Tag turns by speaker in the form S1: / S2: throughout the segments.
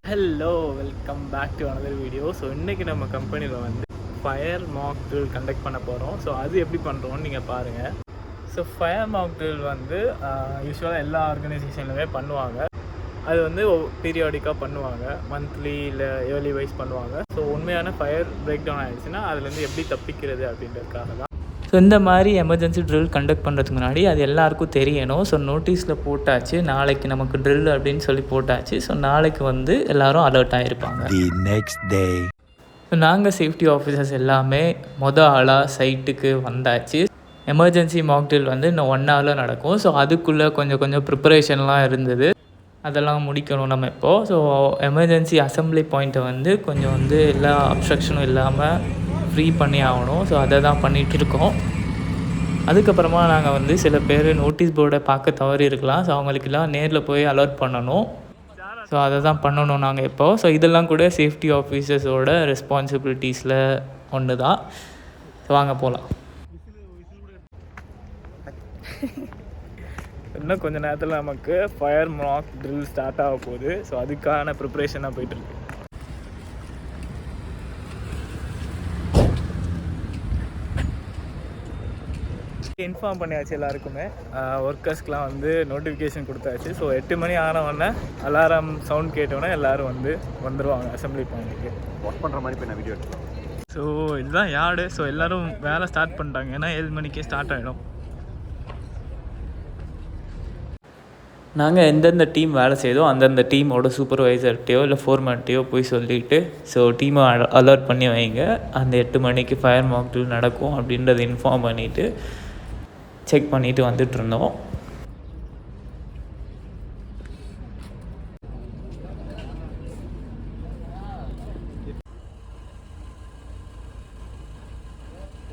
S1: Hello, welcome back to another video. So இன்றைக்கி நம்ம கம்பெனியில் வந்து ஃபயர் மாக் ட்ரில் கண்டக்ட் பண்ண போகிறோம். ஸோ அது எப்படி பண்ணுறோன்னு நீங்கள் பாருங்கள். ஸோ ஃபயர் மாக் ட்ரில் வந்து யூஸ்வலாக எல்லா ஆர்கனைசேஷன்லுமே பண்ணுவாங்க. அது வந்து பீரியாடிக்காக பண்ணுவாங்க, மந்த்லி இல்லை இயர்லி வைஸ் பண்ணுவாங்க. ஸோ உண்மையான ஃபயர் பிரேக் டவுன் ஆகிடுச்சுன்னா அதுலேருந்து எப்படி தப்பிக்கிறது அப்படின்றதுக்காக தான்.
S2: ஸோ இந்த மாதிரி எமர்ஜென்சி ட்ரில் கண்டக்ட் பண்ணுறதுக்கு முன்னாடி அது எல்லாருக்கும் தெரியணும். ஸோ நோட்டீஸில் போட்டாச்சு, நாளைக்கு நமக்கு ட்ரில் அப்படின்னு சொல்லி போட்டாச்சு. ஸோ நாளைக்கு வந்து எல்லோரும் அலர்ட் ஆகிருப்பாங்க. நாங்கள் சேஃப்டி ஆஃபீஸர்ஸ் எல்லாமே ஆளாக சைட்டுக்கு வந்தாச்சு. எமர்ஜென்சி மாக் ட்ரில் வந்து இன்னும் 1 ஹவரில் நடக்கும். ஸோ அதுக்குள்ளே கொஞ்சம் ப்ரிப்பரேஷன்லாம் இருந்தது, அதெல்லாம் முடிக்கணும் நம்ம இப்போது. ஸோ எமர்ஜென்சி அசம்பிளி பாயிண்ட்டை வந்து கொஞ்சம் வந்து எல்லா அப்ஸ்ட்ரக்ஷனும் இல்லாமல் ஃப்ரீ பண்ணி ஆகணும். ஸோ அதை தான் பண்ணிகிட்டு இருக்கோம். அதுக்கப்புறமா நாங்கள் வந்து சில பேர் நோட்டீஸ் போர்டை பார்க்க தவறி இருக்கலாம். ஸோ அவங்களுக்கெல்லாம் நேரில் போய் அலர்ட் பண்ணணும். ஸோ அதை தான் பண்ணணும் நாங்கள் இப்போது. ஸோ இதெல்லாம் கூட சேஃப்டி ஆஃபீஸர்ஸோட ரெஸ்பான்சிபிலிட்டிஸில் ஒன்று தான். ஸோ வாங்க போகலாம்.
S1: இன்னும் கொஞ்சம் நேரத்தில் நமக்கு ஃபயர் மாக் ட்ரில் ஸ்டார்ட் ஆக போகுது. ஸோ அதுக்கான ப்ரிப்ரேஷனாக போயிட்டுருக்கு. இன்ஃபார்ம் பண்ணியாச்சு எல்லாருக்குமே, ஒர்க்கர்ஸ்க்கெலாம் வந்து நோட்டிஃபிகேஷன் கொடுத்தாச்சு. ஸோ 8 மணி ஆனவுடனே அலாரம் சவுண்ட் கேட்டோன்னே எல்லோரும் வந்துடுவாங்க அசம்பிளி பாயிண்ட்டுக்கு.
S3: ஒர்க் பண்ணுற மாதிரி போய் நான் வீடியோ எடுத்துக்கலாம்.
S1: ஸோ இதுதான் யார்டு. ஸோ எல்லோரும் வேலை ஸ்டார்ட் பண்ணிட்டாங்க, ஏன்னா 7 மணிக்கே ஸ்டார்ட் ஆகிடும்.
S2: நாங்கள் எந்தெந்த டீம் வேலை செய்தோ அந்தந்த டீமோட சூப்பர்வைசர்கிட்டையோ இல்லை ஃபோர்மேன்ட்டையோ போய் சொல்லிவிட்டு, ஸோ டீமை அலர்ட் பண்ணி வைங்க, அந்த 8 மணிக்கு ஃபயர் மாக் ட்ரில் நடக்கும் அப்படின்றத இன்ஃபார்ம் பண்ணிவிட்டு செக் பண்ணிவிட்டு வந்துட்டுருந்தோம்.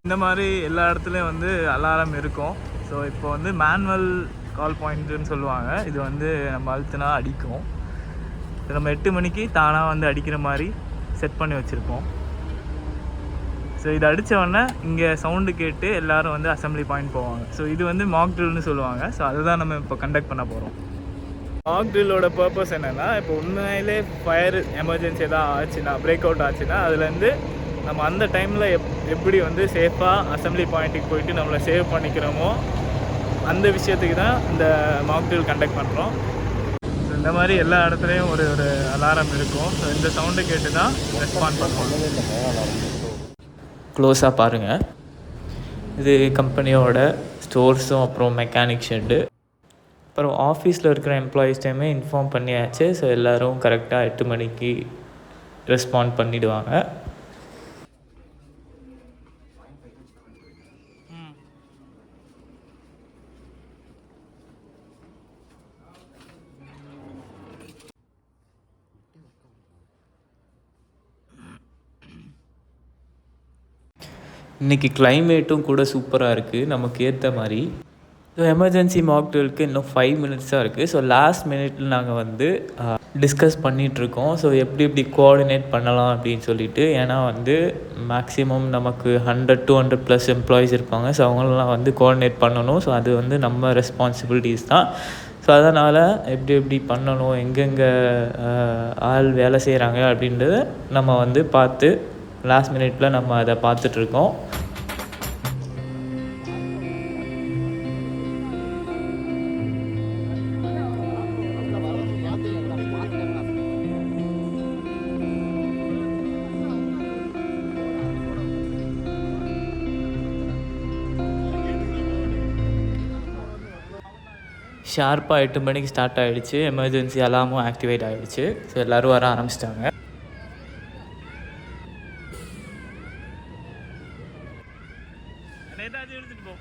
S1: இந்த மாதிரி எல்லா இடத்துலையும் வந்து அலாரம் இருக்கும். ஸோ இப்போ வந்து மேனுவல் கால் பாயிண்ட்டுன்னு சொல்லுவாங்க. இது வந்து நம்ம அழுத்தினா அடிக்கும். இது நம்ம 8 மணிக்கு தானாக வந்து அடிக்கிற மாதிரி செட் பண்ணி வச்சுருப்போம். ஸோ இது அடித்தவொடனே இங்கே சவுண்டு கேட்டு எல்லோரும் வந்து அசம்பிளி பாயிண்ட் போவாங்க. ஸோ இது வந்து மாக் ட்ரில்னு சொல்லுவாங்க. ஸோ அதுதான் நம்ம இப்போ கண்டக்ட் பண்ண போகிறோம். மாக் ட்ரில்லோட பர்பஸ் என்னென்னா, இப்போ உண்மையிலே ஃபயர் எமர்ஜென்சி எதாவது ஆச்சுன்னா, பிரேக் அவுட் ஆச்சுன்னா, அதுலேருந்து நம்ம அந்த டைமில் எப்படி வந்து சேஃபாக அசம்பிளி பாயிண்ட்டுக்கு போயிட்டு நம்மளை சேவ் பண்ணிக்கிறோமோ அந்த விஷயத்துக்கு தான் இந்த மாக் ட்ரில் கண்டக்ட் பண்ணுறோம். ஸோ இந்த மாதிரி எல்லா இடத்துலையும் ஒரு அலாரம் இருக்கும். ஸோ இந்த சவுண்டு கேட்டு தான் ரெஸ்பாண்ட் பண்ணுவோம்.
S2: க்ளோஸாக பாருங்கள். இது கம்பெனியோட ஸ்டோர்ஸும் அப்புறம் மெக்கானிக் ஷெட்டு, அப்புறம் ஆஃபீஸில் இருக்கிற எம்ப்ளாயீஸ்டையுமே இன்ஃபார்ம் பண்ணியாச்சு. ஸோ எல்லோரும் கரெக்டாக 8 மணிக்கு ரெஸ்பாண்ட் பண்ணிவிடுவாங்க. இன்றைக்கி கிளைமேட்டும் கூட சூப்பராக இருக்குது, நமக்கு ஏற்ற மாதிரி. ஸோ எமர்ஜென்சி மாக் ட்ரில்க்கு இன்னும் 5 மினிட்ஸ் தான் இருக்குது. ஸோ லாஸ்ட் மினிட்ல நாங்கள் வந்து டிஸ்கஸ் பண்ணிகிட்ருக்கோம். ஸோ எப்படி கோஆர்டினேட் பண்ணலாம் அப்படின்னு சொல்லிட்டு. ஏன்னா வந்து மேக்ஸிமம் நமக்கு 100-200+ எம்ப்ளாயீஸ் இருப்பாங்க. ஸோ அவங்களெலாம் வந்து கோஆர்டினேட் பண்ணணும். ஸோ அது வந்து நம்ம ரெஸ்பான்சிபிலிட்டிஸ் தான். ஸோ அதனால் எப்படி பண்ணணும், எங்கெங்கே ஆள் வேலை செய்கிறாங்க அப்படின்றத நம்ம வந்து பார்த்து லாஸ்ட் மினிட்ல நம்ம அதை பார்த்துட்ருக்கோம். ஷார்ப்பாக 8 மணிக்கு ஸ்டார்ட் ஆகிடுச்சு. எமர்ஜென்சி அலாமும் ஆக்டிவேட் ஆகிடுச்சு. ஸோ எல்லோரும் வர ஆரம்பிச்சிட்டாங்க.
S1: எடுத்துகிட்டு போ.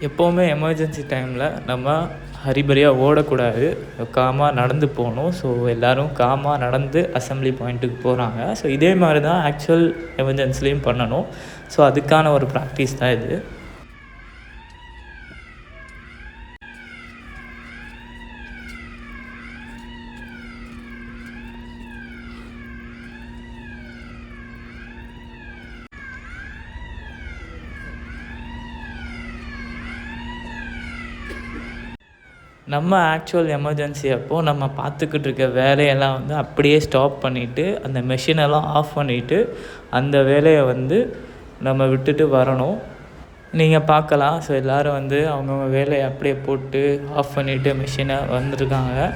S2: எப்போவுமே எமர்ஜென்சி டைமில் நம்ம ஹரிபரியாக ஓடக்கூடாது, காமாக நடந்து போகணும். ஸோ எல்லோரும் காமாக நடந்து அசம்பிளி பாயிண்ட்டுக்கு போகிறாங்க. ஸோ இதே மாதிரி தான் ஆக்சுவல் எமர்ஜென்சிலையும் பண்ணணும். ஸோ அதுக்கான ஒரு ப்ராக்டிஸ் தான் இது. நம்ம ஆக்சுவல் எமர்ஜென்சி அப்போது நம்ம பார்த்துக்கிட்டு இருக்க வேலையெல்லாம் வந்து அப்படியே ஸ்டாப் பண்ணிவிட்டு அந்த மெஷினெல்லாம் ஆஃப் பண்ணிவிட்டு அந்த வேலையை வந்து நம்ம விட்டுட்டு வரணும். நீங்கள் பார்க்கலாம். ஸோ எல்லோரும் வந்து அவங்கவுங்க வேலையை அப்படியே போட்டு ஆஃப் பண்ணிவிட்டு மெஷினை வந்துருக்காங்க.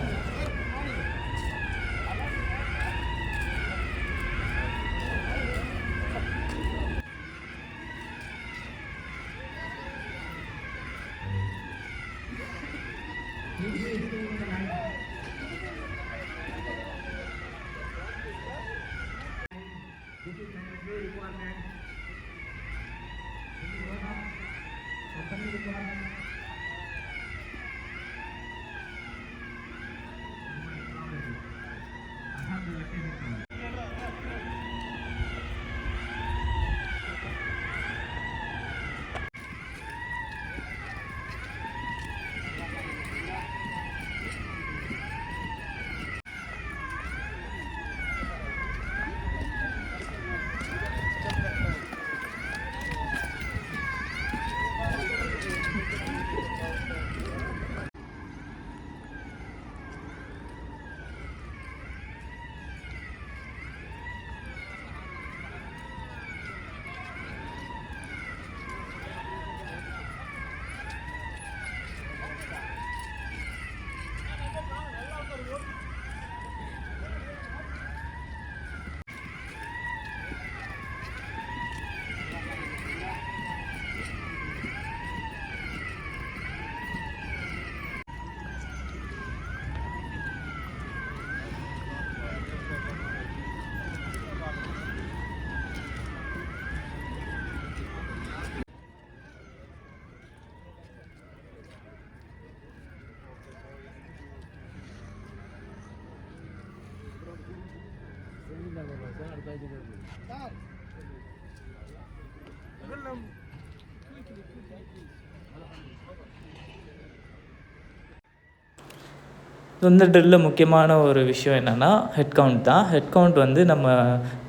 S2: இந்த ட்ரில்லில் முக்கியமான ஒரு விஷயம் என்னென்னா ஹெட் கவுண்ட் தான். ஹெட் கவுண்ட் வந்து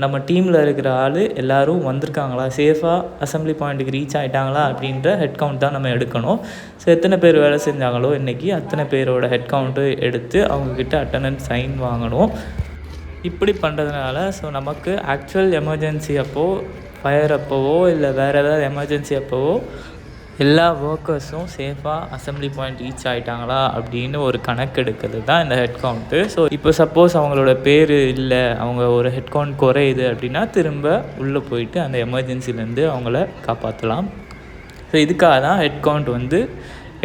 S2: நம்ம டீமில் இருக்கிற ஆள் எல்லோரும் வந்திருக்காங்களா, சேஃபாக அசம்பிளி பாயிண்ட்டுக்கு ரீச் ஆகிட்டாங்களா அப்படின்ற ஹெட் கவுண்ட் தான் நம்ம எடுக்கணும். ஸோ எத்தனை பேர் வேலை செஞ்சாங்களோ இன்றைக்கி அத்தனை பேரோட ஹெட் கவுண்ட்டு எடுத்து அவங்கக்கிட்ட அட்டண்டன்ஸ் சைன் வாங்கணும். இப்படி பண்ணுறதுனால ஸோ நமக்கு ஆக்சுவல் எமர்ஜென்சி அப்போது, ஃபயர் அப்போவோ இல்லை வேறு ஏதாவது எமர்ஜென்சி அப்போவோ எல்லா ஒர்க்கர்ஸும் சேஃபாக அசம்பிளி பாயிண்ட் ரீச் ஆகிட்டாங்களா அப்படின்னு ஒரு கணக்கு எடுக்கிறது தான் இந்த ஹெட் கவுண்ட்டு. ஸோ இப்போ சப்போஸ் அவங்களோட பேர் இல்லை, அவங்க ஒரு ஹெட் கவுண்ட் குறையுது அப்படின்னா திரும்ப உள்ளே போயிட்டு அந்த எமர்ஜென்சிலேருந்து அவங்கள காப்பாற்றலாம். ஸோ இதுக்காக தான் ஹெட் கவுண்ட் வந்து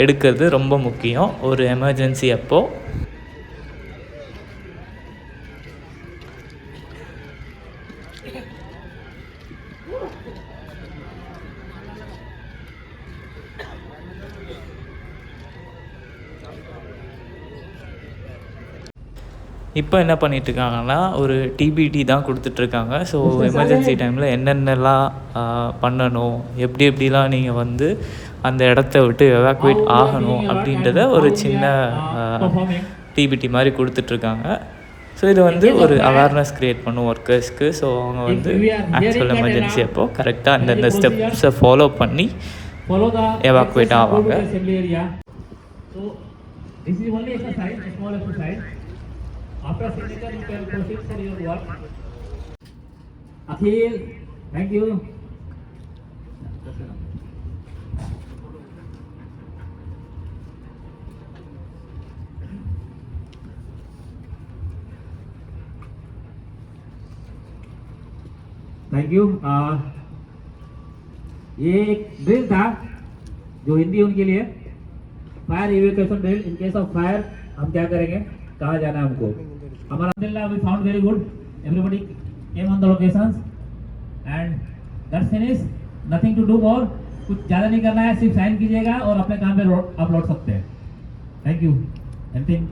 S2: எடுக்கிறது ரொம்ப முக்கியம் ஒரு எமர்ஜென்சி அப்போது. இப்போ என்ன பண்ணிகிட்ருக்காங்கன்னா ஒரு டிபிடி தான் கொடுத்துட்ருக்காங்க. ஸோ எமர்ஜென்சி டைமில் என்னென்னலாம் பண்ணணும், எப்படிலாம் நீங்கள் வந்து அந்த இடத்த விட்டு எவாக்குவேட் ஆகணும் அப்படின்றத ஒரு சின்ன டிபிடி மாதிரி கொடுத்துட்ருக்காங்க. ஸோ இது வந்து ஒரு அவேர்னஸ் க்ரியேட் பண்ணும் ஒர்க்கர்ஸ்க்கு. ஸோ அவங்க வந்து ஆக்சுவல் எமர்ஜென்சி அப்போது கரெக்டாக அந்தந்த ஸ்டெப்ஸை ஃபாலோ பண்ணி எவாக்குவேட் ஆவாங்க.
S4: After signature, you can proceed for your work. Akhil, thank you. Thank you. ये एक ड्रिल था जो हिंदी उनके लिए fire evacuation drill. In case of fire हम क्या करेंगे, कहाँ जाना है हमको. Alhamdulillah, we found very good. Everybody came on the locations and that's finished. Nothing to do more. कुछ ज़्यादा नहीं करना है, सिर्फ साइन कीजिएगा और अपने काम पे आप लौट सकते हैं। Thank you. एनीथिंग?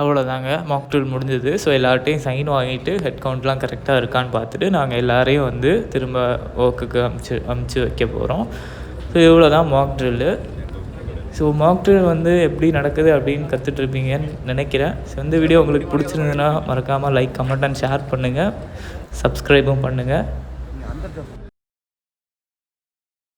S2: அவ்வளோதாங்க, மாக் ட்ரில் முடிஞ்சது. ஸோ எல்லார்ட்டையும் சைன் வாங்கிட்டு ஹெட் கவுண்ட்லாம் கரெக்டாக இருக்கான்னு பார்த்துட்டு நாங்கள் எல்லாரையும் வந்து திரும்ப ஒர்க்குக்கு அமுச்சு வைக்க போகிறோம். ஸோ இவ்வளோ தான் mock drill. So mock drill வந்து எப்படி நடக்குது அப்படின்னு கற்றுட்ருப்பீங்கன்னு நினைக்கிறேன். ஸோ இந்த வீடியோ உங்களுக்கு பிடிச்சிருந்ததுன்னா மறக்காமல் லைக், கமெண்ட் அண்ட் ஷேர் பண்ணுங்கள். சப்ஸ்கிரைபும் பண்ணுங்கள்.